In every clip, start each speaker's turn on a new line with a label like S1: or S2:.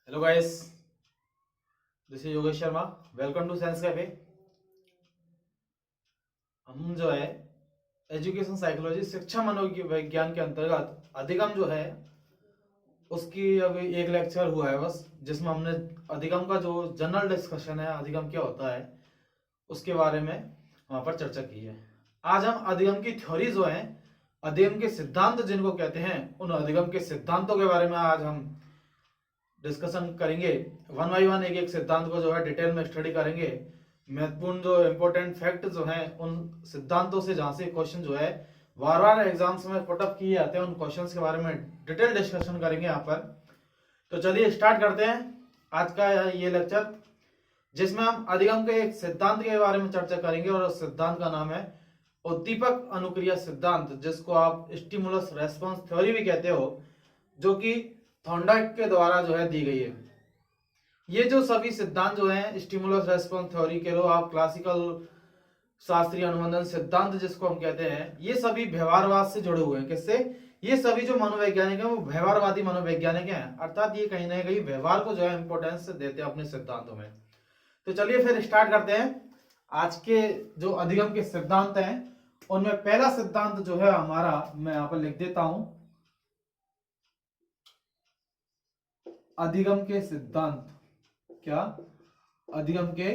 S1: Hello guys, this is Yogesh Sharma. Welcome to Science Cafe. हम जो है एजुकेशन साइकोलॉजी शिक्षा मनोविज्ञान के अंतर्गत अधिगम जो है उसकी अभी एक लेक्चर हुआ है बस, जिसमें हमने अधिगम का जो जनरल डिस्कशन है, अधिगम क्या होता है उसके बारे में वहां पर चर्चा की है। आज हम अधिगम की थ्योरी जो है, अधिगम के सिद्धांत जिनको कहते हैं, उन अधिगम के सिद्धांतों के बारे में आज हम डिस्कशन करेंगे। वन बाई वन एक एक सिद्धांत को जो है डिटेल में स्टडी करेंगे। महत्वपूर्ण जो इम्पोर्टेंट फैक्ट जो हैं उन सिद्धांतों से, जहां से क्वेश्चन जो है बार बार एग्जाम्स में पुटअप किए जाते हैं, उन क्वेश्चंस के बारे में डिटेल डिस्कशन करेंगे यहाँ पर। तो चलिए स्टार्ट करते हैं आज का ये लेक्चर, जिसमें हम अधिगम के एक सिद्धांत के बारे में चर्चा करेंगे, और उस सिद्धांत का नाम है उद्दीपक अनुक्रिया सिद्धांत, जिसको आप स्टिमुलस रेस्पॉन्स थ्योरी भी कहते हो, जो कि थॉर्नडाइक के द्वारा जो है दी गई है। ये जो सभी सिद्धांत जो हैं, स्टिमुलस रेस्पॉन्स थ्योरी के लो, आप क्लासिकल शास्त्रीय अनुबंधन सिद्धांत जिसको हम कहते हैं, ये सभी व्यवहारवाद से जुड़े हुए हैं। किससे? ये सभी जो मनोवैज्ञानिक हैं वो व्यवहारवादी मनोवैज्ञानिक हैं, अर्थात ये कहीं ना कहीं व्यवहार को जो है इंपॉर्टेंस देते हैं अपने सिद्धांतों में। तो चलिए फिर स्टार्ट करते हैं। आज के जो अधिगम के सिद्धांत हैं उनमें पहला सिद्धांत जो है हमारा, मैं यहां पर लिख देता हूं, अधिगम के सिद्धांत। क्या? अधिगम के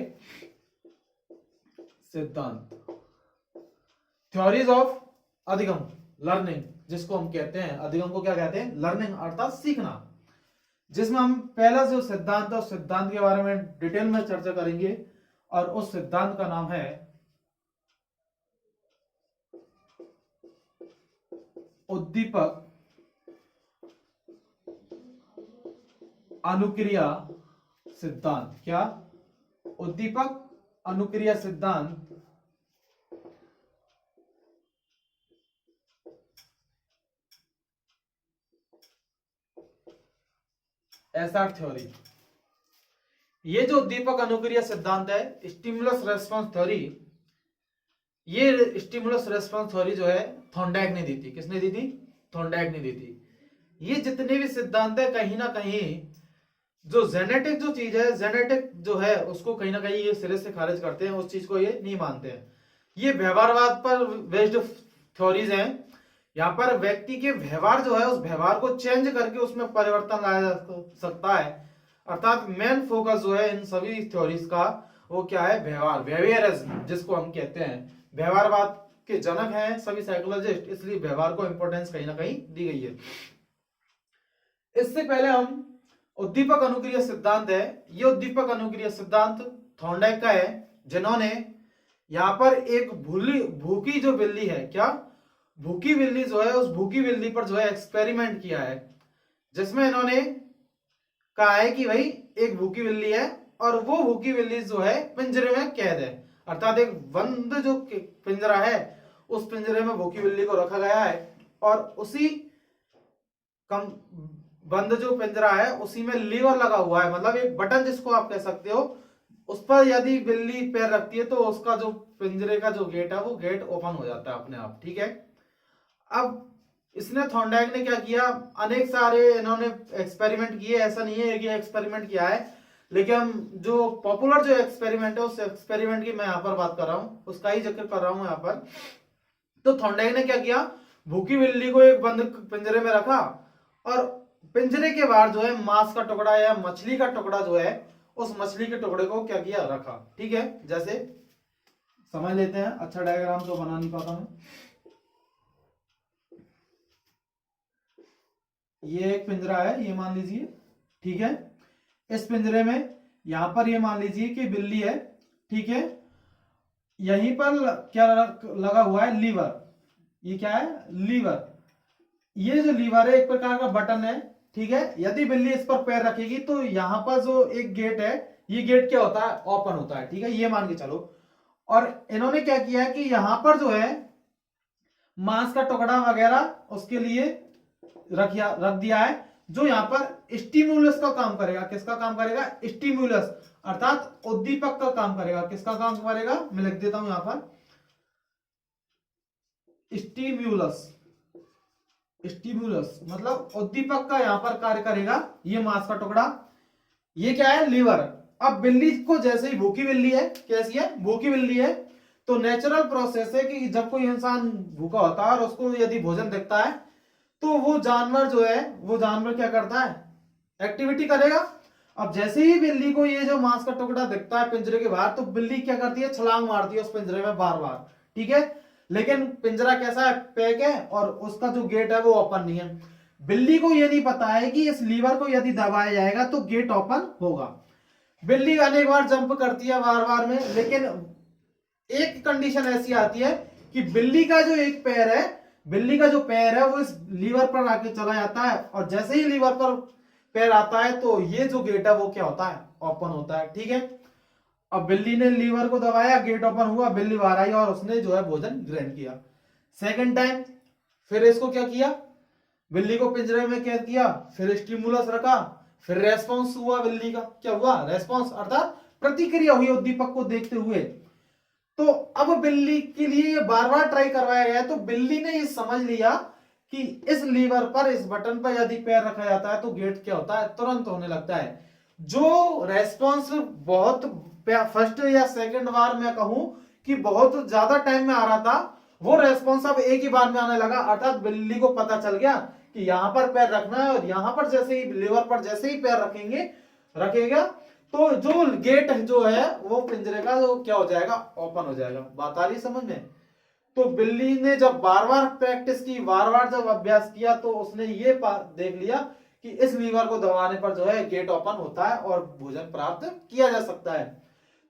S1: सिद्धांत, थ्योरीज ऑफ अधिगम, लर्निंग जिसको हम कहते हैं। अधिगम को क्या कहते हैं? लर्निंग, अर्थात सीखना। जिसमें हम पहला जो सिद्धांत है उस सिद्धांत के बारे में डिटेल में चर्चा करेंगे, और उस सिद्धांत का नाम है उद्दीपक अनुक्रिया सिद्धांत। क्या? उद्दीपक अनुक्रिया सिद्धांत, एसआर थ्योरी। ये जो उद्दीपक अनुक्रिया सिद्धांत है, स्टिमुलस रेस्पॉन्स थ्योरी, ये स्टिमुलस रेस्पॉन्स थ्योरी जो है थॉर्नडाइक ने दी थी। किसने दी थी? थॉर्नडाइक ने दी थी। ये जितने भी सिद्धांत है, कहीं ना कहीं जो जेनेटिक जो चीज है, जेनेटिक जो है उसको कहीं ना कहीं ये सिरे से खारिज करते हैं, उस चीज को ये नहीं मानते हैं। ये व्यवहारवाद पर बेस्ड थ्योरीज हैं। यहाँ पर व्यक्ति के व्यवहार जो है, उस व्यवहार को चेंज करके उसमें परिवर्तन लाया जा सकता है। अर्थात मेन फोकस जो है इन सभी थ्योरीज का वो क्या है? व्यवहार, बिहेवियरिज्म जिसको हम कहते हैं। व्यवहारवाद के जनक हैं सभी साइकोलॉजिस्ट, इसलिए व्यवहार को इंपॉर्टेंस कहीं ना कहीं दी गई है। इससे पहले हम उद्दीपक अनुक्रिया सिद्धांत है, ये उद्दीपक अनुक्रिया सिद्धांत थॉर्नडाइक का है, जिन्होंने यहां पर एक भूखी जो बिल्ली है, क्या? भूखी बिल्ली जो है, उस भूखी बिल्ली पर जो है एक्सपेरिमेंट किया है, जिसमें इन्होंने कहा है कि भाई एक भूखी बिल्ली है और वो भूखी बिल्ली जो है पिंजरे में कैद है, अर्थात एक बंद जो पिंजरा है उस पिंजरे में भूखी बिल्ली को रखा गया है, और उसी कम बंद जो पिंजरा है उसी में लीवर लगा हुआ है, मतलब एक बटन जिसको आप कह सकते हो। उस पर यदि बिल्ली पैर रखती है तो उसका जो पिंजरे का जो गेट है वो गेट ओपन हो जाता है अपने आप। ठीक है। अब इसने थॉर्नडाइक ने क्या किया? अनेक सारे इन्होंने एक्सपेरिमेंट किए, ऐसा नहीं है कि एक्सपेरिमेंट किया है, लेकिन जो पॉपुलर जो एक्सपेरिमेंट है उस एक्सपेरिमेंट की मैं यहां पर बात कर रहा हूं, उसका ही जिक्र कर रहा हूं यहां पर। तो थॉर्नडाइक ने क्या किया? भूखी बिल्ली को एक बंद पिंजरे में रखा, और पिंजरे के बाहर जो है मांस का टुकड़ा या मछली का टुकड़ा जो है, उस मछली के टुकड़े को क्या किया? रखा। ठीक है, जैसे समझ लेते हैं, अच्छा डायग्राम तो बना नहीं पाता मैं। ये एक पिंजरा है, ये मान लीजिए। ठीक है। इस पिंजरे में यहां पर ये मान लीजिए कि बिल्ली है। ठीक है। यहीं पर क्या लगा हुआ है? लीवर। ये क्या है? लीवर। ये जो लीवर है एक प्रकार का बटन है। ठीक है। यदि बिल्ली इस पर पैर रखेगी तो यहां पर जो एक गेट है, ये गेट क्या होता है? ओपन होता है। ठीक है, ये मान के चलो। और इन्होंने क्या किया है कि यहां पर जो है मांस का टुकड़ा वगैरह उसके लिए रख दिया है, जो यहां पर स्टिमुलस का काम करेगा। किसका काम करेगा? स्टिमुलस, अर्थात उद्दीपक का काम करेगा। किसका काम करेगा? मैं लिख देता हूं यहां पर, स्टिमुलस। स्टिमुलस मतलब उद्दीपक का यहां पर कार्य करेगा, ये मांस का टुकड़ा। ये क्या है, लीवर। अब बिल्ली को जैसे ही, भूखी बिल्ली है, कैसी है, भूखी बिल्ली है, तो नेचुरल प्रोसेस है कि जब कोई इंसान भूखा होता है और उसको यदि भोजन दिखता है तो वो जानवर जो है, वो जानवर क्या करता है, एक्टिविटी करेगा। अब जैसे ही बिल्ली को ये जो मांस का टुकड़ा दिखता है पिंजरे के बाहर, तो बिल्ली क्या करती है, छलांग मारती है उस पिंजरे में बार बार, ठीक है। लेकिन पिंजरा कैसा है, पैक है, और उसका जो गेट है वो ओपन नहीं है। बिल्ली को ये नहीं पता है कि इस लीवर को यदि दबाया जाएगा तो गेट ओपन होगा। बिल्ली अनेक बार जंप करती है बार बार में, लेकिन एक कंडीशन ऐसी आती है कि बिल्ली का जो एक पैर है, बिल्ली का जो पैर है वो इस लीवर पर आके चला जाता है, और जैसे ही लीवर पर पैर आता है तो ये जो गेट है वो क्या होता है, ओपन होता है, ठीक है। अब बिल्ली ने लीवर को दबाया, गेट ओपन हुआ, बिल्ली बाहर आई और उसने जो है भोजन ग्रहण किया। सेकंड टाइम फिर इसको क्या किया, बिल्ली को पिंजरे में कैद किया, फिर स्टिमुलस रखा, फिर रेस्पॉन्स हुआ, बिल्ली का क्या हुआ, रेस्पॉन्स, अर्थात प्रतिक्रिया हुई उद्दीपक को देखते हुए। तो अब बिल्ली के लिए ये बार बार ट्राई करवाया गया, तो बिल्ली ने ये समझ लिया कि इस लीवर पर, इस बटन पर यदि पैर रखा जाता है तो गेट क्या होता है, तुरंत होने लगता है। जो रेस्पॉन्स बहुत फर्स्ट या सेकंड बार मैं कहूं कि बहुत ज्यादा टाइम में आ रहा था, वो रेस्पॉन्स अब एक ही बार में आने लगा। अर्थात बिल्ली को पता चल गया कि यहां पर पैर रखना है, और यहां पर जैसे ही लीवर पर जैसे ही पैर रखेगा तो जो गेट जो है वो पिंजरे का जो क्या हो जाएगा, ओपन हो जाएगा। बात आ रही समझ में। तो बिल्ली ने जब बार बार प्रैक्टिस की, बार बार जब अभ्यास किया, तो उसने ये देख लिया कि इस लीवर को दबाने पर जो है गेट ओपन होता है और भोजन प्राप्त किया जा सकता है।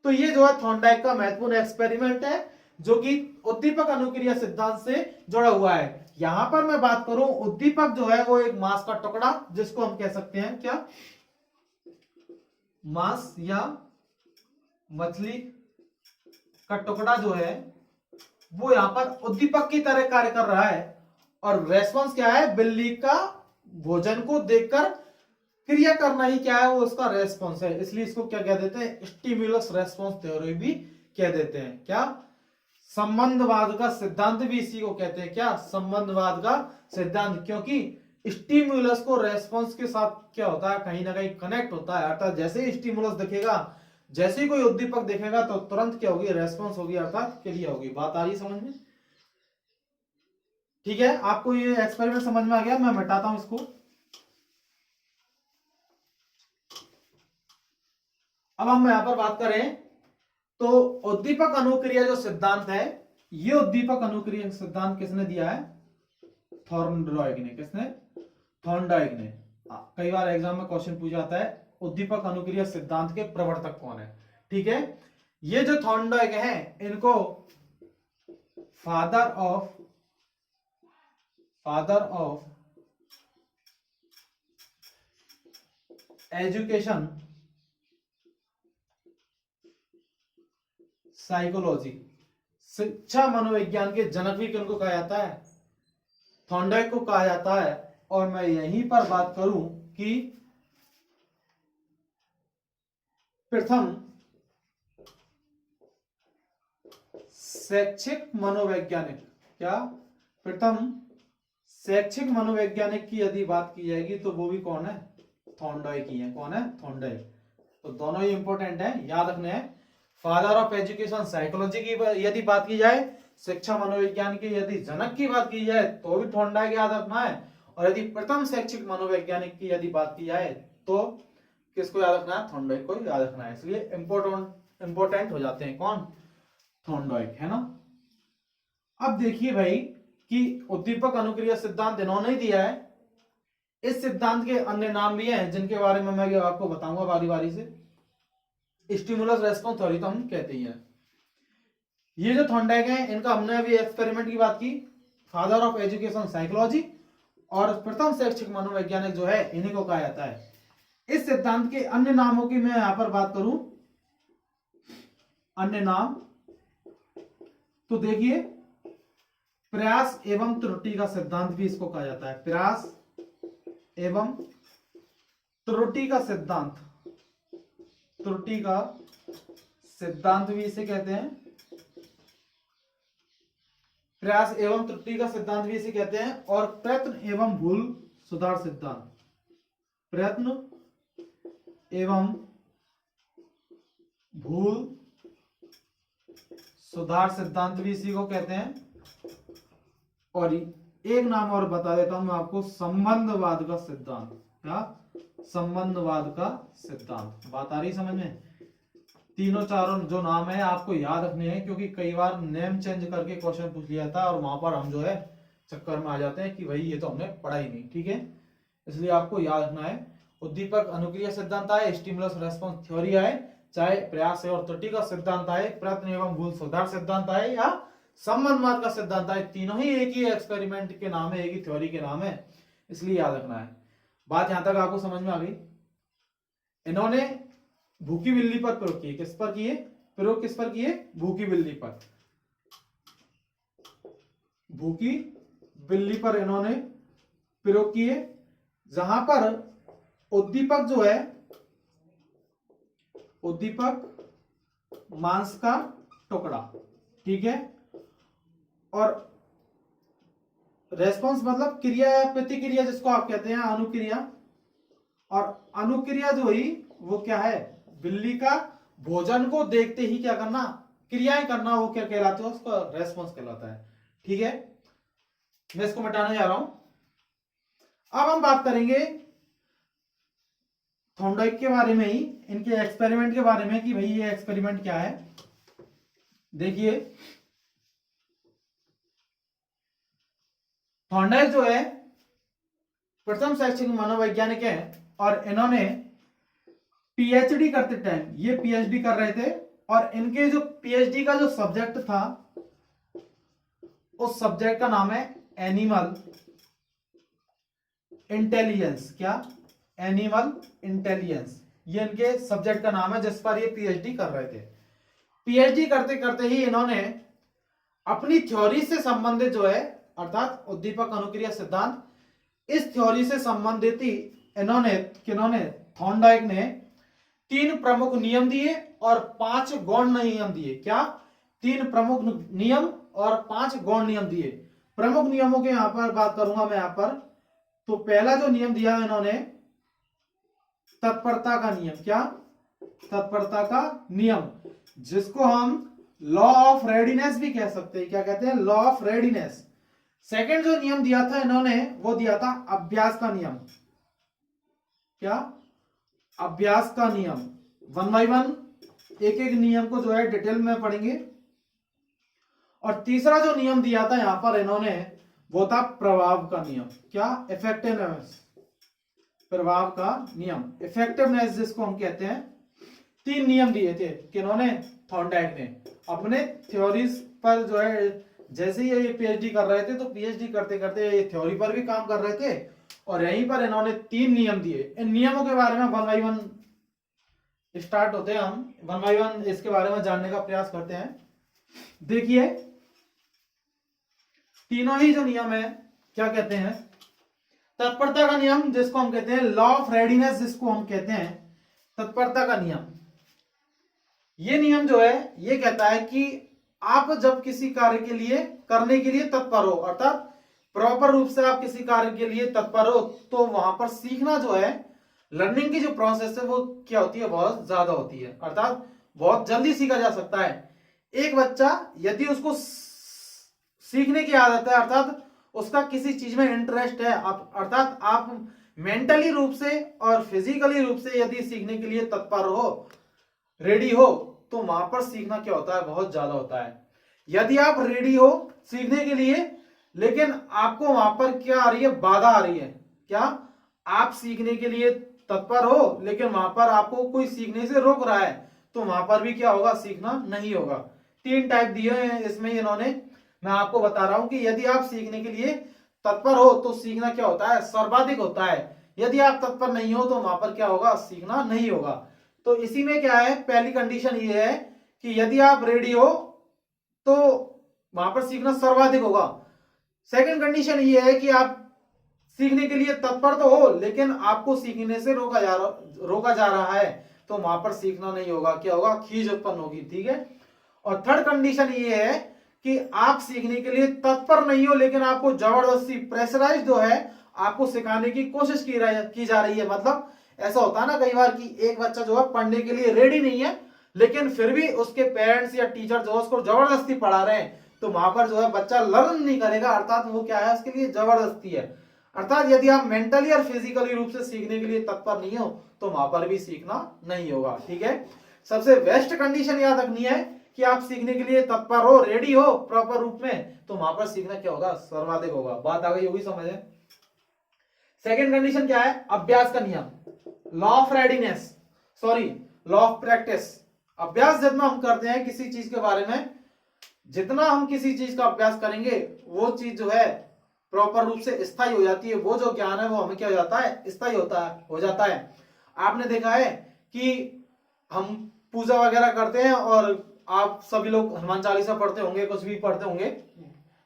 S1: तो ये जो है थॉर्नडाइक का महत्वपूर्ण एक्सपेरिमेंट है, जो कि उद्दीपक अनुक्रिया सिद्धांत से जुड़ा हुआ है। यहां पर मैं बात करूं, उद्दीपक जो है वो एक मांस का टुकड़ा, जिसको हम कह सकते हैं क्या, मांस या मछली का टुकड़ा जो है वो यहां पर उद्दीपक की तरह कार्य कर रहा है, और रेस्पॉन्स क्या है, बिल्ली का भोजन को देखकर क्रिया करना ही क्या है, वो उसका रेस्पॉन्स है। इसलिए इसको क्या कह देते हैं, स्टिमुलस रेस्पॉन्स थ्योरी भी कह देते हैं। क्या, संबंधवाद का सिद्धांत भी इसी को कहते हैं, क्या, संबंधवाद का सिद्धांत। क्योंकि स्टिमुलस को रेस्पॉन्स के साथ क्या होता है, कहीं ना कहीं कनेक्ट होता है। अर्थात जैसे ही स्टिमुलस दिखेगा, जैसे ही कोई उद्दीपक देखेगा, तो तुरंत क्या होगी, रेस्पॉन्स होगी, अर्थात क्रिया होगी। बात आ रही समझ में, ठीक है। आपको ये एक्सपेरिमेंट समझ में आ गया, मैं मिटाता हूं इसको। अब हम यहां पर बात करें तो उद्दीपक अनुक्रिया जो सिद्धांत है, ये उद्दीपक अनुक्रिया सिद्धांत किसने दिया है, थॉर्नडाइक ने। किसने, थॉर्नडाइक ने। कई बार एग्जाम में क्वेश्चन पूछा जाता है उद्दीपक अनुक्रिया सिद्धांत के प्रवर्तक कौन है, ठीक है। ये जो थॉर्नडाइक है, इनको फादर ऑफ एजुकेशन साइकोलॉजी, शिक्षा मनोविज्ञान के जनक भी किनको कहा जाता है, थॉर्नडाइक को कहा जाता है। और मैं यहीं पर बात करूं कि प्रथम शैक्षिक मनोवैज्ञानिक, क्या, प्रथम शैक्षिक मनोवैज्ञानिक की यदि बात की जाएगी तो वो भी कौन है, थॉर्नडाइक ही है। कौन है, थॉर्नडाइक। तो दोनों ही इंपॉर्टेंट है, याद रखने हैं। फादर ऑफ एजुकेशन साइकोलॉजी की यदि बात की जाए, शिक्षा मनोविज्ञान की यदि जनक की बात की जाए तो भी थॉर्नडाइक याद रखना है। और यदि प्रथम शैक्षिक मनोवैज्ञानिक की यदि बात की जाए तो किसको याद रखना है, थॉर्नडाइक को याद रखना है। इसलिए इंपॉर्टेंट हो जाते हैं कौन, थॉर्नडाइक, है ना। अब देखिए भाई कि उद्दीपक अनुक्रिया सिद्धांत इन्होंने ही दिया है। इस सिद्धांत के अन्य नाम भी हैं जिनके बारे में मैं आपको बताऊंगा बारी बारी से। स्टिमुलस रेस्पॉन्स थ्योरी तो हम कहते ही हैं। ये जो थॉर्नडाइक है, इनका हमने अभी एक्सपेरिमेंट की बात की, फादर ऑफ एजुकेशन साइकोलॉजी, और प्रथम शैक्षिक मनोवैज्ञानिक जो है इन्हीं को कहा जाता है। इस सिद्धांत के अन्य नामों की मैं यहां पर बात करूं, अन्य नाम, तो देखिए प्रयास एवं त्रुटि का सिद्धांत भी इसको कहा जाता है। प्रयास एवं त्रुटि का सिद्धांत, त्रुटि का सिद्धांत भी इसे कहते हैं। प्रयास एवं त्रुटि का सिद्धांत भी इसे कहते हैं। और प्रयत्न एवं भूल सुधार सिद्धांत, प्रयत्न एवं भूल सुधार सिद्धांत भी इसी को कहते हैं। और एक नाम और बता देता हूं मैं आपको, संबंधवाद का सिद्धांत। क्या? संबंधवाद का सिद्धांत। बात आ रही समझ में? तीनों चारों जो नाम है आपको याद रखने हैं, क्योंकि कई बार नेम चेंज करके क्वेश्चन पूछ लिया था और वहां पर हम जो है चक्कर में आ जाते हैं कि भाई ये तो हमने पढ़ा ही नहीं। ठीक है, इसलिए आपको याद रखना है। उद्दीपक अनुक्रिया सिद्धांत आए, स्टिमुलस रेस्पॉन्स थ्योरी आए, चाहे प्रयास और त्रुटि का सिद्धांत आए, प्रयत्न एवं भूल सुधार सिद्धांत आए, या संबंधवाद का सिद्धांत आए, तीनों ही एक ही एक्सपेरिमेंट के नाम है, एक ही थ्योरी के नाम है, इसलिए याद रखना है। बात यहां तक आपको समझ में आ गई? इन्होंने भूखी बिल्ली पर प्रयोग किए। किस पर किए प्रयोग? किस पर किए? भूखी बिल्ली पर। भूखी बिल्ली पर इन्होंने प्रयोग किए, जहां पर उद्दीपक जो है, उद्दीपक मांस का टुकड़ा, ठीक है, और रेस्पॉन्स मतलब क्रिया या प्रतिक्रिया जिसको आप कहते हैं, अनुक्रिया। और अनुक्रिया जो ही वो क्या है? बिल्ली का भोजन को देखते ही क्या करना, क्रियाएं करना, वो क्या कहलाता है? उसका रेस्पॉन्स कहलाता है। ठीक है, मैं इसको मिटाने जा रहा हूं। अब हम बात करेंगे थॉर्नडाइक के बारे में ही, इनके एक्सपेरिमेंट के बारे में कि भाई ये एक्सपेरिमेंट क्या है। देखिए, थॉर्नडाइक जो है प्रथम शैक्षिक मनोवैज्ञानिक है, और इन्होंने पीएचडी करते टाइम, ये पीएचडी कर रहे थे, और इनके जो पीएचडी का जो सब्जेक्ट था, उस सब्जेक्ट का नाम है एनिमल इंटेलिजेंस। क्या? एनिमल इंटेलिजेंस, ये इनके सब्जेक्ट का नाम है जिस पर ये पीएचडी कर रहे थे। पीएचडी करते करते ही इन्होंने अपनी थ्योरी से संबंधित जो है, अर्थात उद्दीपक अनुक्रिया सिद्धांत, इस थ्योरी से संबंधित ही किन्होंने थॉर्नडाइक ने 3 प्रमुख नियम दिए और 5 गौण नियम दिए। क्या? 3 प्रमुख नियम और 5 गौण नियम दिए। प्रमुख नियमों के यहां पर बात करूंगा मैं यहां पर। तो पहला जो नियम दिया इन्होंने, तत्परता का नियम। क्या? तत्परता का नियम, जिसको हम लॉ ऑफ रेडीनेस भी कह सकते हैं। क्या कहते हैं? Law of readiness. सेकंड जो नियम दिया था इन्होंने, वो दिया था अभ्यास का नियम। क्या? अभ्यास का नियम। 1 by 1 एक एक नियम को जो है डिटेल में पढ़ेंगे। और तीसरा जो नियम दिया था यहां पर इन्होंने, वो था प्रभाव का नियम। क्या? इफेक्टिवनेस, प्रभाव का नियम, इफेक्टिवनेस जिसको हम कहते हैं। 3 नियम दिए थे किन्होंने? थॉर्नडाइक ने। अपने थ्योरीज पर जो है, जैसे ही ये पीएचडी कर रहे थे, तो पीएचडी करते करते ये थ्योरी पर भी काम कर रहे थे, और यहीं पर इन्होंने 3 नियम दिए। इन नियमों के बारे में 1 by 1 स्टार्ट होते हैं। हम 1 by 1 इसके बारे में जानने का प्रयास करते हैं। देखिए, तीनों ही जो नियम है, क्या कहते हैं? तत्परता का नियम, जिसको हम कहते हैं लॉ ऑफ रेडीनेस, जिसको हम कहते हैं तत्परता का नियम। ये नियम जो है, ये कहता है कि आप जब किसी कार्य के लिए, करने के लिए तत्पर हो, अर्थात प्रॉपर रूप से आप किसी कार्य के लिए तत्पर हो, तो वहां पर सीखना जो है, लर्निंग की जो प्रोसेस है, वो क्या होती है? बहुत ज्यादा होती है, अर्थात बहुत जल्दी सीखा जा सकता है। एक बच्चा यदि उसको सीखने की आदत है, अर्थात उसका किसी चीज में इंटरेस्ट है, अर्थात आप मेंटली रूप से और फिजिकली रूप से यदि सीखने के लिए तत्पर हो, रेडी हो, तो वहां पर सीखना क्या होता है? बहुत ज्यादा होता है। यदि आप रेडी हो सीखने के लिए, लेकिन आपको वहां पर क्या आ रही है? बाधा आ रही है। क्या? आप सीखने के लिए तत्पर हो, लेकिन वहां पर आपको कोई सीखने से रोक रहा है, तो वहां पर भी क्या होगा? सीखना नहीं होगा। 3 टाइप दिए हैं इसमें इन्होंने। मैं आपको बता रहा हूं कि यदि आप सीखने के लिए तत्पर हो, तो सीखना क्या होता है? सर्वाधिक होता है। यदि आप तत्पर नहीं हो, तो वहां पर क्या होगा? सीखना नहीं होगा। तो इसी में क्या है? पहली कंडीशन ये है कि यदि आप रेडी हो, तो वहां पर सीखना सर्वाधिक होगा। सेकंड कंडीशन ये है कि आप सीखने के लिए तत्पर तो हो, लेकिन आपको सीखने से रोका जा रहा है, तो वहां पर सीखना नहीं होगा। क्या होगा? खीज उत्पन्न होगी। ठीक है। और थर्ड कंडीशन ये है कि आप सीखने के लिए तत्पर नहीं हो, लेकिन आपको जबरदस्ती, प्रेशराइज जो है, आपको सिखाने की कोशिश की जा रही है, मतलब ऐसा होता है ना कई बार कि एक बच्चा जो है पढ़ने के लिए रेडी नहीं है, लेकिन फिर भी उसके पेरेंट्स या टीचर जो है उसको जबरदस्ती पढ़ा रहे हैं, तो वहां पर जो है बच्चा लर्न नहीं करेगा, अर्थात वो क्या है, उसके लिए जबरदस्ती है। अर्थात यदि आप मेंटली और फिजिकली रूप से सीखने के लिए तत्पर नहीं हो तो वहां पर भी सीखना नहीं होगा। ठीक है, सबसे बेस्ट कंडीशन याद रखनी है कि आप सीखने के लिए तत्पर हो, रेडी हो प्रॉपर रूप में, तो वहां पर सीखना क्या होगा, सर्वाधिक होगा। बात आ गई होगी समझ में। सेकेंड कंडीशन क्या है, अभ्यास का नियम, law of readiness, sorry law of practice. अभ्यास जितना हम करते हैं किसी चीज के बारे में, जितना हम किसी चीज का अभ्यास करेंगे वो चीज जो है प्रॉपर रूप से स्थायी हो जाती है, वो जो ज्ञान है वो हमें क्या हो जाता है, स्थायी हो जाता है। आपने देखा है कि हम पूजा वगैरह करते हैं और आप सभी लोग हनुमान चालीसा पढ़ते होंगे, कुछ भी पढ़ते होंगे,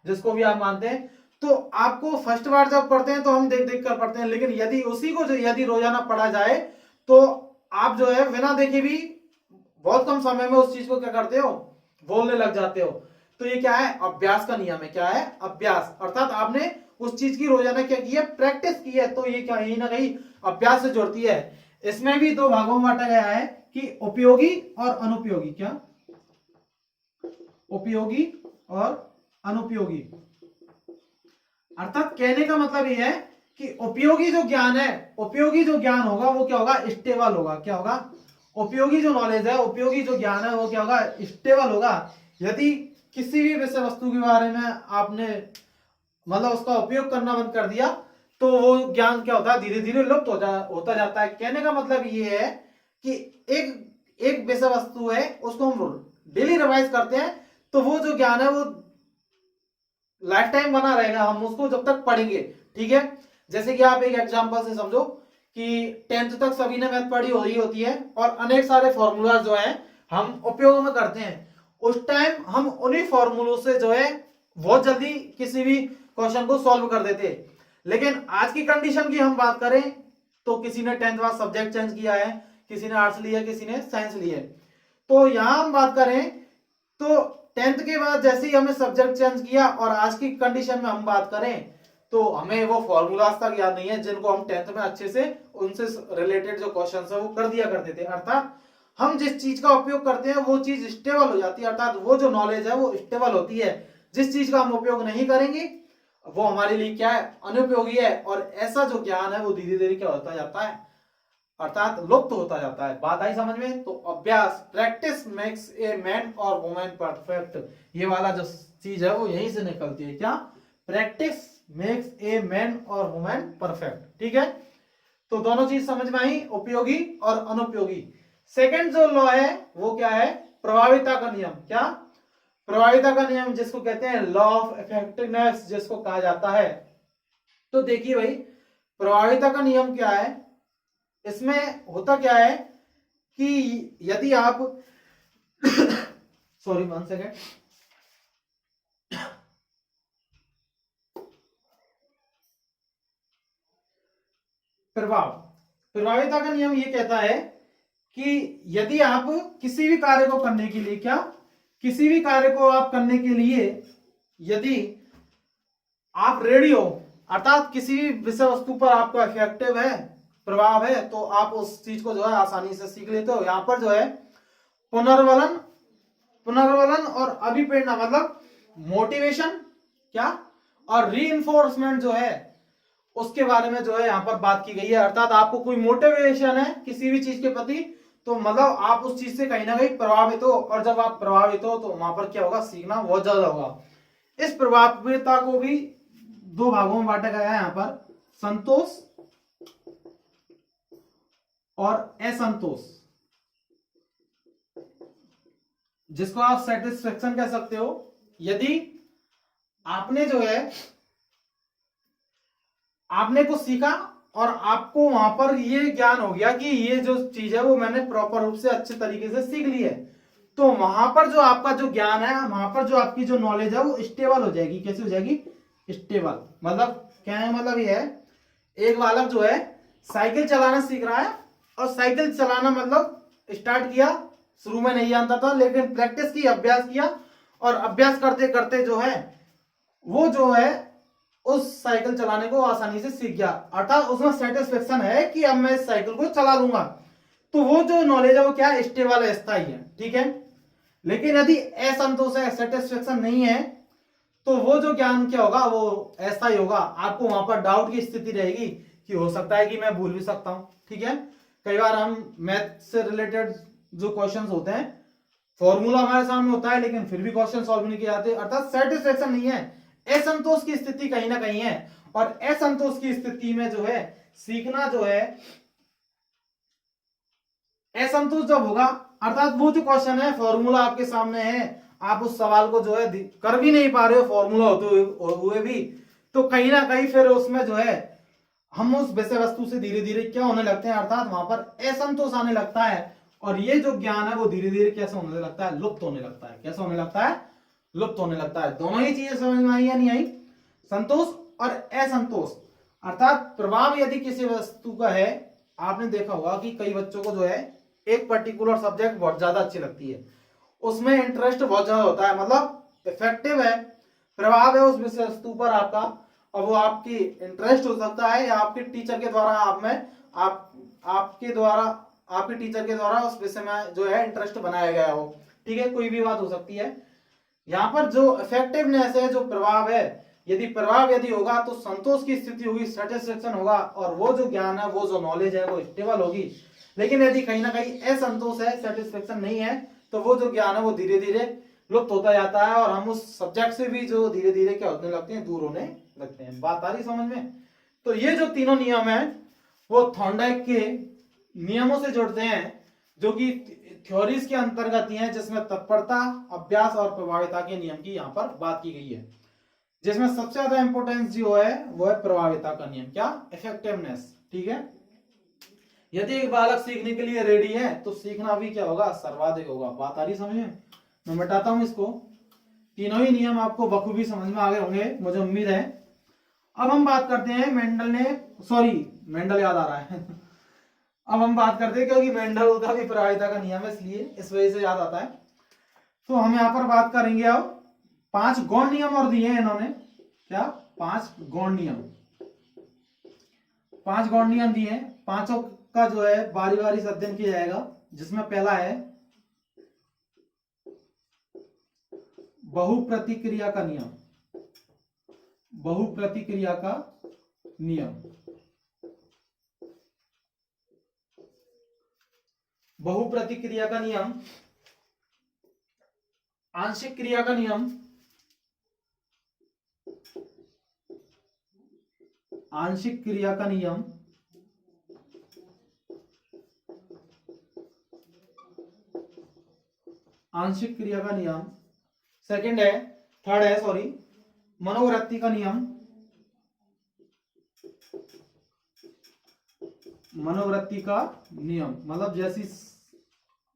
S1: जिसको भी आप मानते हैं, तो आपको फर्स्ट बार जब पढ़ते हैं तो हम देख देख कर पढ़ते हैं, लेकिन यदि उसी को यदि रोजाना पढ़ा जाए तो आप जो है बिना देखे भी बहुत कम समय में उस चीज को क्या करते हो, बोलने लग जाते हो। तो ये क्या है, अभ्यास का नियम है। क्या है, अभ्यास, अर्थात आपने उस चीज की रोजाना क्या की है, प्रैक्टिस की है, तो ये क्या कहीं ना कहीं अभ्यास से जुड़ती है। इसमें भी दो भागों में बांटा गया है कि उपयोगी और अनुपयोगी। क्या, उपयोगी और अनुपयोगी। अर्थात कहने का मतलब यह है कि उपयोगी जो ज्ञान है, उपयोगी जो ज्ञान होगा वो क्या होगा, स्टेबल होगा। क्या होगा, उपयोगी जो नॉलेज है, उपयोगी जो ज्ञान है वो क्या होगा, स्टेबल होगा। यदि किसी भी विषय वस्तु के बारे में आपने मतलब उसका उपयोग करना बंद कर दिया तो वो ज्ञान क्या होता है, धीरे धीरे लुप्त होता जाता है। कहने का मतलब ये है कि एक विषय वस्तु है, उसको हम डेली रिवाइज करते हैं तो वो जो ज्ञान है वो लाइफ टाइम बना रहेगा, हम उसको जब तक पढ़ेंगे। ठीक है, जैसे कि आप एक एग्जांपल से समझो कि 10th तक सभी ने मैथ पढ़ी हो रही होती है और अनेक सारे फॉर्मूला जो है हम उपयोग में करते हैं, उस टाइम हम उन्हीं फॉर्मूलों से जो है बहुत जल्दी किसी भी क्वेश्चन को सॉल्व कर देते। लेकिन आज की कंडीशन की हम बात करें तो किसी ने 10th बाद सब्जेक्ट चेंज किया है, किसी ने आर्ट्स लिया, किसी ने साइंस लिया, तो यहां हम बात करें तो 10th के बाद जैसे ही हमने सब्जेक्ट चेंज किया और आज की कंडीशन में हम बात करें तो हमें वो फॉर्मूलाज तक याद नहीं है जिनको हम 10th में अच्छे से उनसे रिलेटेड जो क्वेश्चन है वो कर दिया करते थे। अर्थात हम जिस चीज का उपयोग करते हैं वो चीज स्टेबल हो जाती है, अर्थात वो जो नॉलेज है वो स्टेबल होती है। जिस चीज का हम उपयोग नहीं करेंगे वो हमारे लिए क्या है, अनुपयोगी है, और ऐसा जो ज्ञान है वो धीरे धीरे क्या होता जाता है, अर्थात लुप्त होता जाता है। बात आई समझ में। तो अभ्यास, प्रैक्टिस मेक्स ए मैन और वुमेन परफेक्ट, ये वाला जो चीज है वो यहीं से निकलती है। क्या, प्रैक्टिस मेक्स ए मैन और वुमेन परफेक्ट। ठीक है, तो दोनों चीज समझ में आई, उपयोगी और अनुपयोगी। सेकंड जो लॉ है वो क्या है, प्रभाविता का नियम। क्या, प्रभाविता का नियम, जिसको कहते हैं लॉ ऑफ इफेक्टिवनेस जिसको कहा जाता है। तो देखिए भाई, प्रभाविता का नियम क्या है, इसमें होता क्या है कि यदि आप सॉरी 1 सेकेंड, प्रभाविता का नियम ये कहता है कि यदि आप किसी भी कार्य को करने के लिए, क्या, किसी भी कार्य को आप करने के लिए यदि आप रेडी हो, अर्थात किसी भी विषय वस्तु पर आपका इफेक्टिव है, प्रभाव है, तो आप उस चीज को जो है आसानी से सीख लेते हो। यहां पर जो है पुनर्वलन और अभिप्रेरणा मतलब मोटिवेशन, क्या, और रीइंफोर्समेंट जो है उसके बारे में जो है यहां पर बात की गई है। अर्थात आपको कोई मोटिवेशन है किसी भी चीज के प्रति तो मतलब आप उस चीज से कहीं ना कहीं प्रभावित हो, और जब आप प्रभावित हो तो वहां पर क्या होगा, सीखना बहुत ज्यादा होगा। इस प्रभाविता को भी दो भागों में बांटा गया है यहां पर, संतोष और असंतोष, जिसको आप सेटिस्फेक्शन कह सकते हो। यदि आपने जो है आपने कुछ सीखा और आपको वहां पर ये ज्ञान हो गया कि ये जो चीज है वो मैंने प्रॉपर रूप से अच्छे तरीके से सीख ली है, तो वहां पर जो आपका जो ज्ञान है, वहां पर जो आपकी जो नॉलेज है वो स्टेबल हो जाएगी। कैसे हो जाएगी, स्टेबल। मतलब क्या है, मतलब ये है, एक बालक जो है साइकिल चलाना सीख रहा है, और साइकिल चलाना मतलब स्टार्ट किया, शुरू में नहीं जानता था, लेकिन प्रैक्टिस की, अभ्यास किया, और अभ्यास करते करते जो है वो जो है उस साइकिल चलाने को आसानी से सीख गया, अर्थात उसमें सेटिस्फेक्शन है कि अब मैं इस साइकिल को चला लूंगा। तो वो जो नॉलेज है वो क्या है, स्टेबल है, स्थायी है, ठीक है। लेकिन यदि असंतोष है, सेटिस्फेक्शन नहीं है, तो वो जो ज्ञान क्या होगा, वो ऐसा ही होगा, आपको वहां पर डाउट की स्थिति रहेगी कि हो सकता है कि मैं भूल भी सकता हूं, ठीक है। कई बार हम मैथ से रिलेटेड जो क्वेश्चंस होते हैं, फॉर्मूला हमारे सामने होता है लेकिन फिर भी क्वेश्चन सॉल्व नहीं किए जाते, अर्थात सेटिस्फेक्शन नहीं है, असंतोष की स्थिति कहीं ना कहीं है। और असंतोष की स्थिति में जो है सीखना जो है, असंतोष जब होगा, अर्थात वो जो क्वेश्चन है, फॉर्मूला आपके सामने है, आप उस सवाल को जो है कर भी नहीं पा रहे हो फॉर्मूला होते हुए भी, तो कहीं ना कहीं फिर उसमें जो है हम उस विषय वस्तु से धीरे धीरे क्या होने लगते हैं, अर्थात वहां पर असंतोष आने लगता है। और ये जो ज्ञान है वो धीरे धीरे कैसे होने लगता है, लुप्त होने लगता है। कैसे होने लगता है, लुप्त होने लगता है। दोनों ही चीजें समझ में आई या नहीं आई, संतोष और असंतोष। अर्थात प्रभाव यदि किसी वस्तु का है, आपने देखा होगा कि कई बच्चों को जो है एक पर्टिकुलर सब्जेक्ट बहुत ज्यादा अच्छी लगती है, उसमें इंटरेस्ट बहुत ज्यादा होता है, मतलब इफेक्टिव है, प्रभाव है उस विषय वस्तु पर आपका, और वो आपकी इंटरेस्ट हो सकता है या आपके टीचर के द्वारा आपके टीचर के द्वारा उस विषय में जो है इंटरेस्ट बनाया गया हो, ठीक है, कोई भी बात हो सकती है। यहाँ पर जो इफेक्टिवनेस है, जो प्रभाव है, यदि होगा तो संतोष की स्थिति होगी, सेटिस्फेक्शन होगा, और वो जो ज्ञान है, वो जो नॉलेज है वो स्टेबल होगी। लेकिन यदि कहीं ना कहीं असंतोष है, सेटिस्फेक्शन नहीं है, तो वो जो ज्ञान है वो धीरे धीरे लुप्त होता जाता है, और हम उस सब्जेक्ट से भी जो धीरे धीरे क्या होने लगते हैं, दूर होने लगते हैं। बात आ रही समझ में। तो ये जो तीनों नियम है वो थॉर्नडाइक के नियमों से जुड़ते हैं, जो कि थ्योरीज के अंतर्गत ही है, जिसमें तत्परता, अभ्यास और प्रभाविता के नियम की यहाँ पर बात की गई है, जिसमें सबसे ज्यादा इंपोर्टेंस जो है वो है प्रभाविता का नियम, क्या, इफेक्टिवनेस, ठीक है। यदि एक बालक सीखने के लिए रेडी है तो सीखना भी क्या होगा, सर्वाधिक होगा। बात आ रही समझ में। मैं बताता हूं इसको, तीनों ही नियम आपको बखूबी समझ में आ गए होंगे, मुझे उम्मीद है। अब हम बात करते हैं मेंडल याद आ रहा है अब हम बात करते हैं, क्योंकि मेंडल का भी प्रभाविता का नियम है, इसलिए इस वजह से याद आता है। तो हम यहाँ पर बात करेंगे अब 5 गौण नियम और दिए हैं इन्होंने, क्या, 5 गौण नियम, 5 गौण नियम दिए हैं। पांचों का जो है बारी बारी से अध्ययन किया जाएगा, जिसमें पहला है बहुप्रतिक्रिया का नियम। बहुप्रतिक्रिया का नियम, बहुप्रतिक्रिया का नियम, आंशिक क्रिया का नियम, आंशिक क्रिया का नियम, आंशिक क्रिया का नियम, थर्ड है मनोवृत्ति का नियम, मनोवृत्ति का नियम, मतलब जैसी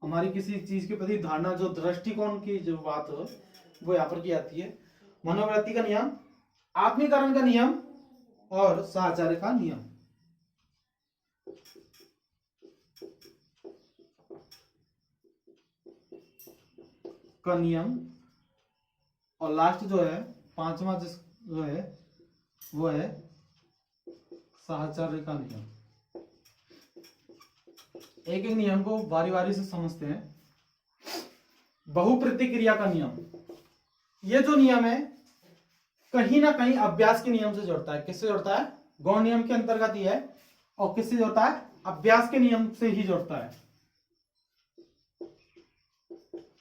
S1: हमारी किसी चीज के प्रति धारणा, जो दृष्टिकोण की जो बात हो वो यहाँ पर की जाती है। मनोवृत्ति का नियम, आत्मीकरण का नियम और साहचर्य का नियम। का नियम, और लास्ट जो है पांचवा जो है वो है साहचर्य का नियम। एक एक नियम को बारी बारी से समझते हैं। बहुप्रतिक्रिया का नियम, ये जो नियम है कहीं ना कहीं अभ्यास के नियम से जुड़ता है। किससे जुड़ता है, गौण नियम के अंतर्गत ही है, और किससे जुड़ता है, अभ्यास के नियम से ही जुड़ता है।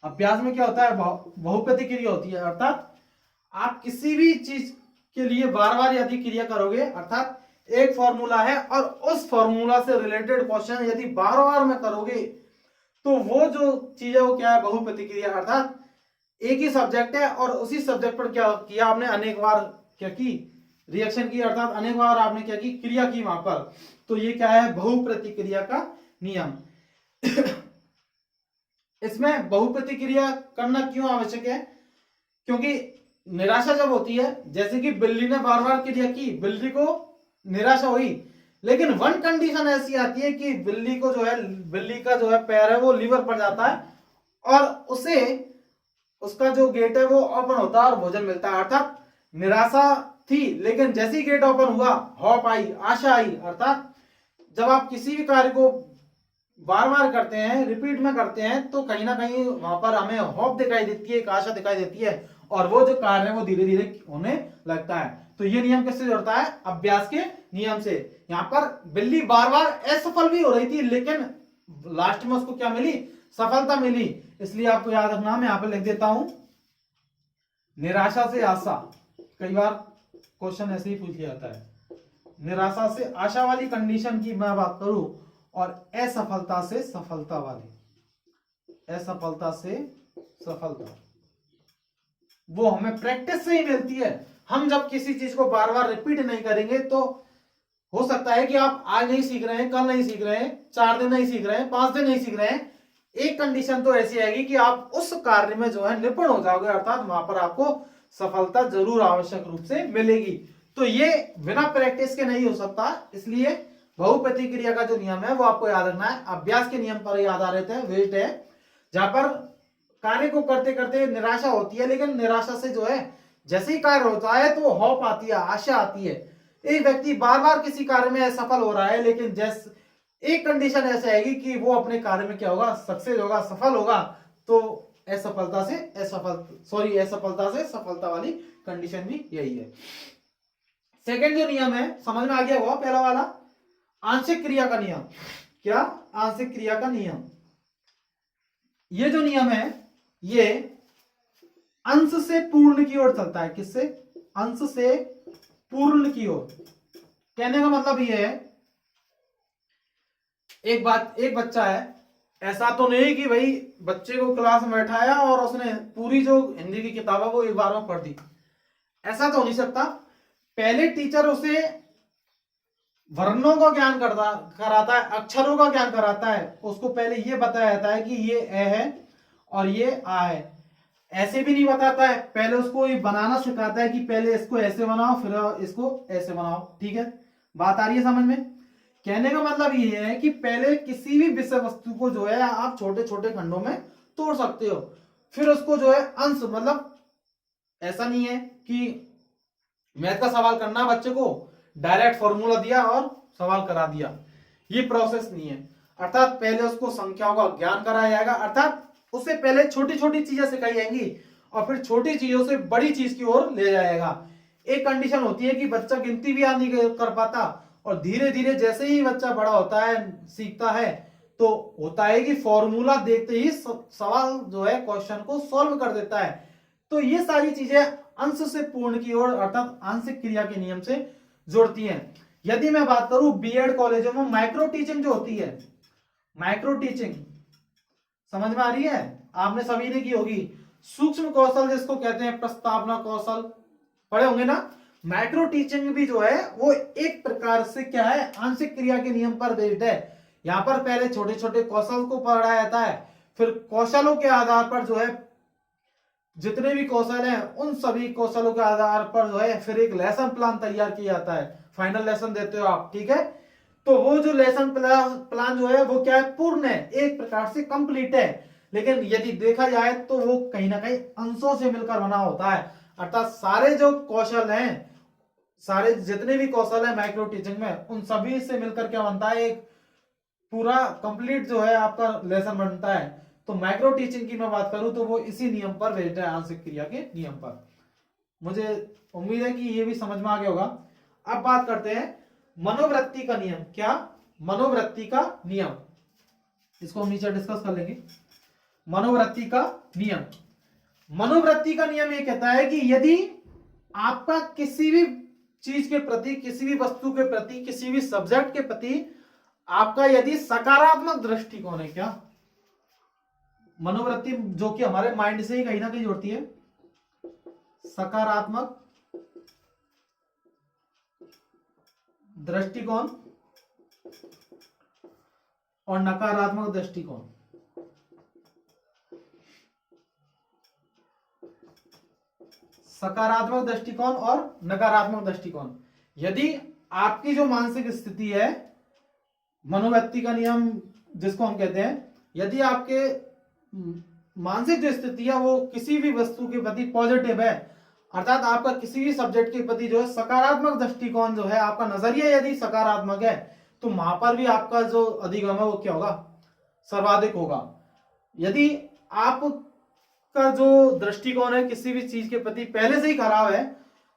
S1: अभ्यास में क्या होता है, बहुप्रतिक्रिया होती है, अर्थात आप किसी भी चीज के लिए बार बार यदि क्रिया करोगे, अर्थात एक फॉर्मूला है और उस फॉर्मूला से रिलेटेड क्वेश्चन यदि बार बार में करोगे, तो वो जो चीज है वो क्या है, बहुप्रतिक्रिया। अर्थात एक ही सब्जेक्ट है और उसी सब्जेक्ट पर क्या किया आपने, अनेक बार क्या की, रिएक्शन की, अर्थात अनेक बार आपने क्या की, क्रिया की वहां पर, तो ये क्या है, बहुप्रतिक्रिया का नियम। इसमें बहुप्रतिक्रिया करना क्यों आवश्यक है, क्योंकि निराशा जब होती है, जैसे कि बिल्ली ने बार बार क्रिया की, बिल्ली को निराशा हुई, लेकिन वन कंडीशन ऐसी आती है कि बिल्ली का जो है पैर है वो लीवर पर जाता है और उसे उसका जो गेट है वो ओपन होता है और भोजन मिलता है। अर्थात निराशा थी, लेकिन जैसे ही गेट ओपन हुआ होप आई, आशा आई। अर्थात जब आप किसी भी कार्य को बार बार करते हैं, रिपीट में करते हैं, तो कहीं ना कहीं वहां पर हमें होप दिखाई देती है, एक आशा दिखाई देती है, और वो जो कार्य है वो धीरे धीरे होने लगता है। तो ये नियम किससे जुड़ता है? अभ्यास के नियम से। यहाँ पर बिल्ली बार बार असफल भी हो रही थी, लेकिन लास्ट में उसको क्या मिली? सफलता मिली। इसलिए आपको याद रखना, मैं यहां पर लिख देता हूं निराशा से आशा। कई बार क्वेश्चन ऐसे ही पूछ लिया जाता है। निराशा से आशा वाली कंडीशन की मैं बात करूं, और असफलता से सफलता वाली, असफलता से सफलता, वो हमें प्रैक्टिस से ही मिलती है। हम जब किसी चीज को बार बार रिपीट नहीं करेंगे, तो हो सकता है कि आप आज नहीं सीख रहे हैं, कल नहीं सीख रहे हैं, 4 दिन नहीं सीख रहे हैं, 5 दिन नहीं सीख रहे हैं, एक कंडीशन तो ऐसी आएगी कि आप उस कार्य में जो है निपुण हो जाओगे, अर्थात वहां पर आपको सफलता जरूर आवश्यक रूप से मिलेगी। तो ये बिना प्रैक्टिस के नहीं हो सकता। इसलिए बहुप्रतिक्रिया का जो नियम है वो आपको याद रखना है। अभ्यास के नियम पर ही आधारित है, वेट है, जहां पर कार्य को करते करते निराशा होती है, लेकिन निराशा से जो है जैसे ही कार्य होता है तो होप आती है, आशा आती है। एक व्यक्ति बार बार किसी कार्य में असफल हो रहा है, लेकिन जैसे एक कंडीशन ऐसे आएगी कि वो अपने कार्य में क्या होगा? सक्सेस होगा, सफल होगा। तो असफलता से सफलता वाली कंडीशन भी यही है। सेकंड जो नियम है, समझ में आ गया हुआ पहला वाला, आंशिक क्रिया का नियम। क्या? आंशिक क्रिया का नियम। ये जो नियम है ये अंश से पूर्ण की ओर चलता है। किससे? अंश से पूर्ण की ओर। कहने का मतलब ये है, एक बच्चा है, ऐसा तो नहीं कि भाई बच्चे को क्लास में बैठाया और उसने पूरी जो हिंदी की किताब है वो एक बार में पढ़ दी। ऐसा तो हो नहीं सकता। पहले टीचर उसे वर्णों का ज्ञान कराता है, अक्षरों का ज्ञान कराता है। उसको पहले ये बताया जाता है कि ये ए है और ये आ है। ऐसे भी नहीं बताता है, पहले उसको ये बनाना सिखाता है कि पहले इसको ऐसे बनाओ, फिर इसको ऐसे बनाओ। ठीक है, बात आ रही है समझ में? कहने का मतलब ये है कि पहले किसी भी विषय वस्तु को जो है आप छोटे छोटे खंडों में तोड़ सकते हो, फिर उसको जो है अंश, मतलब ऐसा नहीं है कि मैथ का सवाल करना बच्चे को, डायरेक्ट फॉर्मूला दिया और सवाल करा दिया, ये प्रोसेस नहीं है। अर्थात पहले उसको संख्याओं का ज्ञान कराया जाएगा, अर्थात उससे पहले छोटी छोटी चीजें सिखाई जाएंगी और फिर छोटी चीजों से बड़ी चीज की ओर ले जाएगा। एक कंडीशन होती है कि बच्चा गिनती भी याद नहीं कर पाता, और धीरे धीरे जैसे ही बच्चा बड़ा होता है, सीखता है, तो होता है कि फॉर्मूला देखते ही सवाल जो है क्वेश्चन को सॉल्व कर देता है। तो ये सारी चीजें अंश से पूर्ण की ओर, अर्थात आंशिक क्रिया के नियम से जुड़ती हैं। यदि मैं बात करूं बीएड कॉलेजों में माइक्रो टीचिंग जो होती है, माइक्रो टीचिंग समझ में आ रही है? आपने सभी ने की होगी। सूक्ष्म कौशल जिसको कहते हैं, प्रस्तावना कौशल पढ़े होंगे ना। माइक्रो टीचिंग भी जो है वो एक प्रकार से क्या है? आंशिक क्रिया के नियम पर बेस्ड है। यहां पर पहले छोटे छोटे कौशल को पढ़ाया जाता है, फिर कौशलों के आधार पर जो है जितने भी कौशल हैं उन सभी कौशलों के आधार पर जो है फिर एक लेसन प्लान तैयार किया जाता है। फाइनल लेसन देते हो आप, ठीक है? तो वो जो लेसन प्लान जो है वो क्या है? पूर्ण है, एक प्रकार से कंप्लीट है। लेकिन यदि देखा जाए तो वो कहीं ना कहीं अंशों से मिलकर बना होता है। अर्थात सारे जो कौशल हैं, सारे जितने भी कौशल है माइक्रो टीचिंग में, उन सभी से मिलकर क्या बनता है? एक पूरा कंप्लीट जो है आपका लेसन बनता है। तो माइक्रो टीचिंग की मैं बात करूं तो वो इसी नियम पर बेस्ड है, आंशिक क्रिया के नियम पर। मुझे उम्मीद है कि ये भी समझ में आ गया होगा। अब बात करते हैं मनोवृत्ति का नियम। क्या? मनोवृत्ति का नियम, इसको हम नीचे डिस्कस कर लेंगे। मनोवृत्ति का नियम, मनोवृत्ति का नियम ये कहता है कि यदि आपका किसी भी चीज के प्रति, किसी भी वस्तु के प्रति, किसी भी सब्जेक्ट के प्रति आपका यदि सकारात्मक दृष्टिकोण है, क्या? मनोवृत्ति जो कि हमारे माइंड से ही कहीं ना कहीं जुड़ती है, सकारात्मक दृष्टिकोण और नकारात्मक दृष्टिकोण। सकारात्मक दृष्टिकोण और नकारात्मक दृष्टिकोण। यदि आपकी जो मानसिक स्थिति है, मनोवृत्ति का नियम जिसको हम कहते हैं, यदि आपके मानसिक जो स्थिति है वो किसी भी वस्तु के प्रति पॉजिटिव है, अर्थात आपका किसी भी सब्जेक्ट के प्रति जो है सकारात्मक दृष्टिकोण जो है, आपका नजरिया यदि सकारात्मक है तो वहां पर भी आपका जो अधिगम है वो क्या होगा, सर्वाधिक होगा। यदि आपका जो दृष्टिकोण है किसी भी चीज के प्रति पहले से ही खराब है,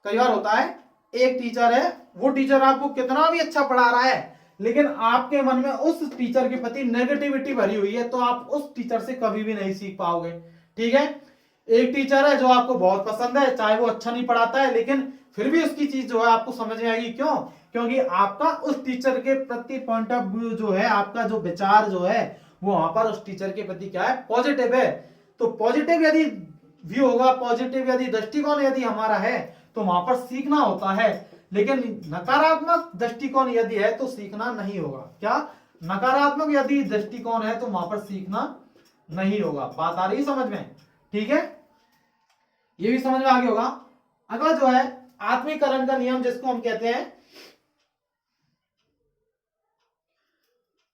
S1: कई बार होता है एक टीचर है, वो टीचर आपको कितना भी अच्छा पढ़ा रहा है लेकिन आपके मन में उस टीचर के प्रति नेगेटिविटी भरी हुई है, तो आप उस टीचर से कभी भी नहीं सीख पाओगे। ठीक है, एक टीचर है जो आपको बहुत पसंद है, चाहे वो अच्छा नहीं पढ़ाता है लेकिन फिर भी उसकी चीज जो है आपको समझ में आएगी। क्यों? क्योंकि आपका उस टीचर के प्रति पॉइंट ऑफ व्यू जो है, आपका जो विचार जो है वो वहां पर उस टीचर के प्रति क्या है, पॉजिटिव है। तो पॉजिटिव यदि व्यू होगा, पॉजिटिव यदि दृष्टिकोण यदि हमारा है तो वहां पर सीखना होता है। लेकिन नकारात्मक दृष्टिकोण यदि है तो सीखना नहीं होगा। क्या? नकारात्मक यदि दृष्टिकोण है तो वहां पर सीखना नहीं होगा। बात आ रही है समझ में? ठीक है, ये भी समझ में आ गया होगा। अगला जो है आत्मीकरण का नियम, जिसको हम कहते हैं,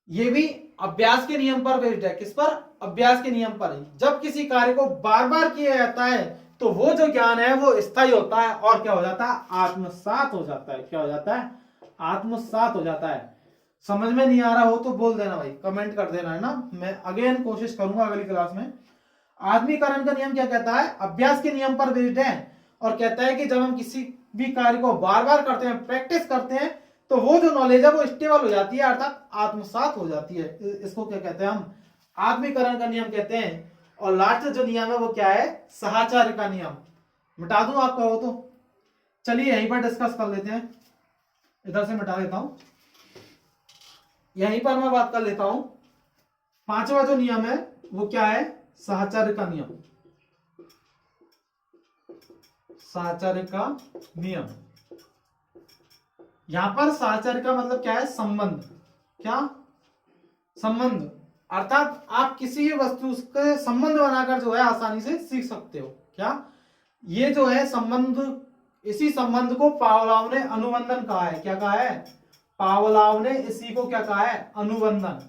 S1: ये भी अभ्यास के नियम पर बेस्ड है। किस पर? अभ्यास के नियम पर। जब किसी कार्य को बार बार किया जाता है तो वो जो ज्ञान है वो स्थायी होता है और क्या हो जाता है, आत्मसात हो जाता है। क्या हो जाता है? आत्मसात हो जाता है। समझ में नहीं आ रहा हो तो बोल देना भाई, कमेंट कर देना, है ना। मैं अगेन कोशिश करूंगा अगली क्लास में। आत्मीकरण का नियम क्या कहता है? अभ्यास के नियम पर बेस्ड है और कहता है कि जब हम किसी भी कार्य को बार बार करते हैं, प्रैक्टिस करते हैं, तो वो जो नॉलेज है वो स्टेबल हो जाती है, अर्थात आत्मसात हो जाती है। इसको क्या कहते हैं हम? आत्मीकरण का नियम कहते हैं। और लास्ट जो नियम है वो क्या है? सहाचार्य का नियम। मिटा दूं आपका हो तो? चलिए यहीं पर डिस्कस कर लेते हैं। इधर से मिटा देता हूं, यहीं पर मैं बात कर लेता हूं। पांचवा जो नियम है वो क्या है? सहाचार्य का नियम। सहाचार्य का नियम, यहां पर सहाचार्य का मतलब क्या है? संबंध। क्या? संबंध, अर्थात आप किसी भी वस्तु के संबंध बनाकर जो है आसानी से सीख सकते हो। क्या? ये जो है संबंध, इसी संबंध को पावलोव ने अनुबंधन कहा है। क्या कहा है? पावलोव ने इसी को क्या कहा है? अनुबंधन।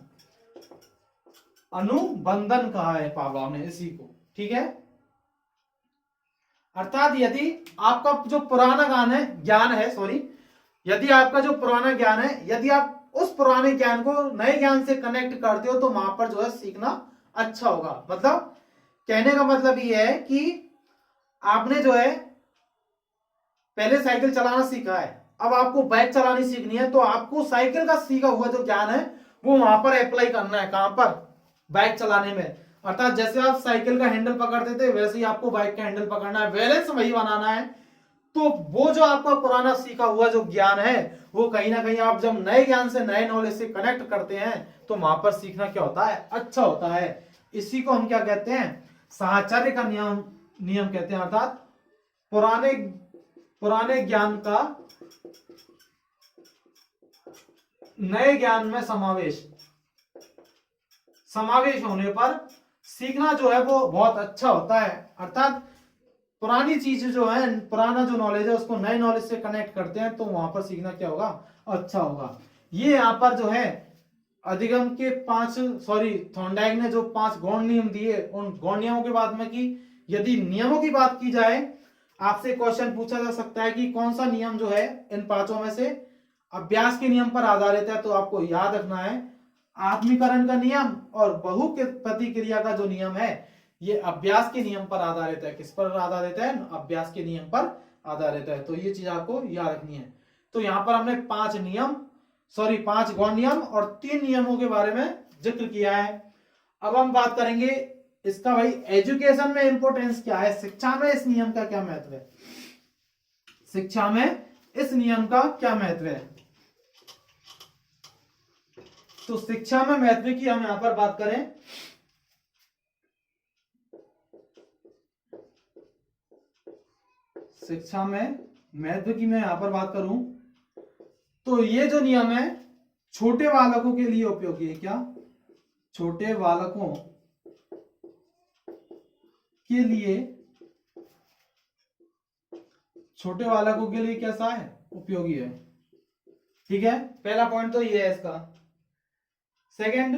S1: अनुबंधन कहा है पावलोव ने इसी को। ठीक है, अर्थात यदि आपका जो पुराना ज्ञान है, सॉरी, यदि आपका जो पुराना ज्ञान है, यदि आप उस पुराने ज्ञान को नए ज्ञान से कनेक्ट करते हो तो वहां पर जो है सीखना अच्छा होगा। मतलब कहने का मतलब ये है कि आपने जो है पहले साइकिल चलाना सीखा है, अब आपको बाइक चलानी सीखनी है, तो आपको साइकिल का सीखा हुआ जो ज्ञान है वो वहां पर अप्लाई करना है। कहां पर? बाइक चलाने में। अर्थात जैसे आप साइकिल का हैंडल पकड़ते थे वैसे ही आपको बाइक का हैंडल पकड़ना है, बैलेंस वही बनाना है। तो वो जो आपका पुराना सीखा हुआ जो ज्ञान है वो कहीं ना कहीं आप जब नए ज्ञान से, नए नॉलेज से कनेक्ट करते हैं तो वहां पर सीखना क्या होता है? अच्छा होता है। इसी को हम क्या कहते हैं? साहचर्य का नियम कहते हैं। अर्थात पुराने ज्ञान का नए ज्ञान में समावेश होने पर सीखना जो है वो बहुत अच्छा होता है। अर्थात पुरानी चीज जो है, पुराना जो नॉलेज है उसको नए नॉलेज से कनेक्ट करते हैं तो वहां पर सीखना क्या होगा? अच्छा होगा। ये यहां पर जो है अधिगम के थॉर्नडाइक ने जो 5 गौण नियम दिए, उन गौण नियमों के बाद में कि यदि नियमों की बात की जाए, आपसे क्वेश्चन पूछा जा सकता है कि कौन सा नियम जो है इन 5 में से अभ्यास के नियम पर आधारित है, तो आपको याद रखना है आत्मीकरण का नियम और बहु के प्रतिक्रिया का जो नियम है ये अभ्यास के नियम पर आधारित है। किस पर आधारित है? अभ्यास के नियम पर आधारित है। तो ये चीज आपको याद रखनी है। तो यहां पर हमने 5 गौण नियम और 3 नियमों के बारे में जिक्र किया है। अब हम बात करेंगे इसका भाई एजुकेशन में इंपॉर्टेंस क्या है, शिक्षा में इस नियम का क्या महत्व है, शिक्षा में इस नियम का क्या महत्व है। तो शिक्षा में महत्व की हम यहां पर बात करें, शिक्षा में महत्व की मैं यहां पर बात करूं तो ये जो नियम है छोटे बालकों के लिए उपयोगी है। क्या? छोटे बालकों के लिए, छोटे बालकों के लिए कैसा है? उपयोगी है। ठीक है, पहला पॉइंट तो ये है इसका। सेकंड,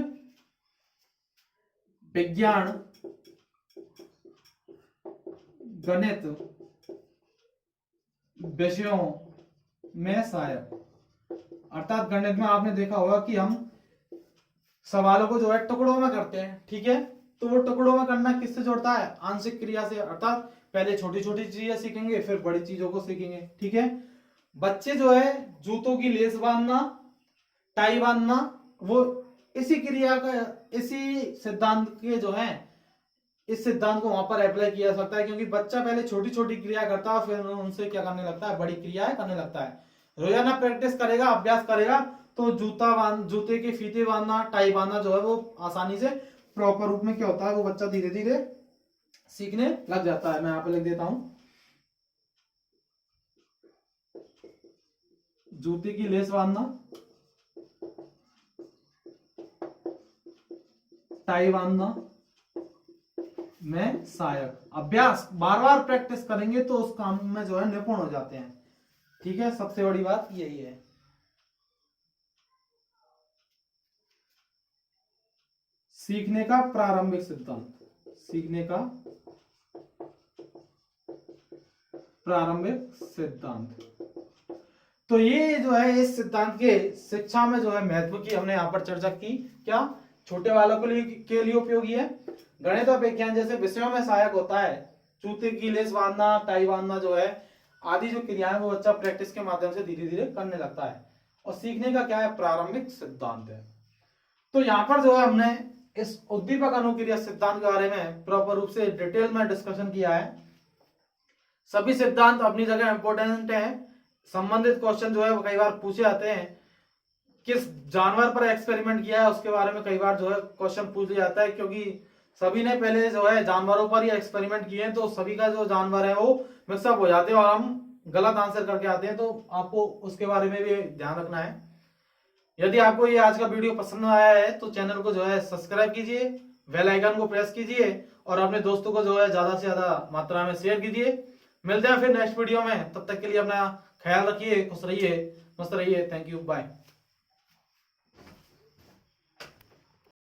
S1: विज्ञान, गणित विषयों में सहायक। अर्थात गणित में आपने देखा होगा कि हम सवालों को जो है टुकड़ों में करते हैं, ठीक है। तो वो टुकड़ों में करना किससे जोड़ता है? आंशिक क्रिया से। अर्थात पहले छोटी छोटी चीजें सीखेंगे, फिर बड़ी चीजों को सीखेंगे, ठीक है। बच्चे जो है जूतों की लेस बांधना, टाई बांधना, वो इसी क्रिया का, इसी सिद्धांत के जो है, इस सिद्धांत को वहां पर अप्लाई किया जा सकता है, क्योंकि बच्चा पहले छोटी छोटी क्रिया करता है, फिर उनसे क्या करने लगता है? बड़ी क्रियाएं करने लगता है। रोजाना प्रैक्टिस करेगा, अभ्यास करेगा, तो जूते के फीते बांधना, टाई बांधना जो है वो आसानी से प्रॉपर रूप में क्या होता है, वो बच्चा धीरे धीरे सीखने लग जाता है। मैं यहाँ पे लिख देता हूं, जूते की लेस बांधना, टाई बांधना में सहायक। अभ्यास बार बार प्रैक्टिस करेंगे तो उस काम में जो है निपुण हो जाते हैं, ठीक है। सबसे बड़ी बात यही है। सीखने का प्रारंभिक सिद्धांत, सीखने का प्रारंभिक सिद्धांत। तो ये जो है इस सिद्धांत के शिक्षा में जो है महत्व की हमने यहाँ पर चर्चा की। क्या छोटे बालकों के लिए उपयोगी है? गणित और विज्ञान जैसे विषयों में सहायक होता है। जूते की लेस बांधना, टाई बांधना जो है, आदि जो क्रियाएं वो बच्चा प्रैक्टिस के माध्यम से धीरे धीरे करने लगता है। और सीखने का क्या है? प्रारंभिक सिद्धांत है। तो यहाँ पर जो है हमने इस उद्दीपक अनुक्रिया सिद्धांत के बारे में प्रॉपर रूप से डिटेल में डिस्कशन किया है। सभी सिद्धांत अपनी जगह इंपॉर्टेंट है। संबंधित क्वेश्चन जो है वो कई बार पूछे जाते हैं। किस जानवर पर एक्सपेरिमेंट किया है उसके बारे में कई बार जो है क्वेश्चन पूछ लिया जाता है, क्योंकि सभी ने पहले जो है जानवरों पर ही एक्सपेरिमेंट किए हैं, तो सभी का जो जानवर है वो मिक्सअप हो जाते हैं और हम गलत आंसर करके आते हैं। तो आपको उसके बारे में भी ध्यान रखना है। यदि आपको ये आज का वीडियो पसंद आया है तो चैनल को जो है सब्सक्राइब कीजिए, बेल आइकन को प्रेस कीजिए और अपने दोस्तों को जो है ज्यादा से ज्यादा मात्रा में शेयर कीजिए। मिलते हैं फिर नेक्स्ट वीडियो में, तब तक के लिए अपना ख्याल रखिए, खुश रहिए, मस्त रहिए। Thank you, bye.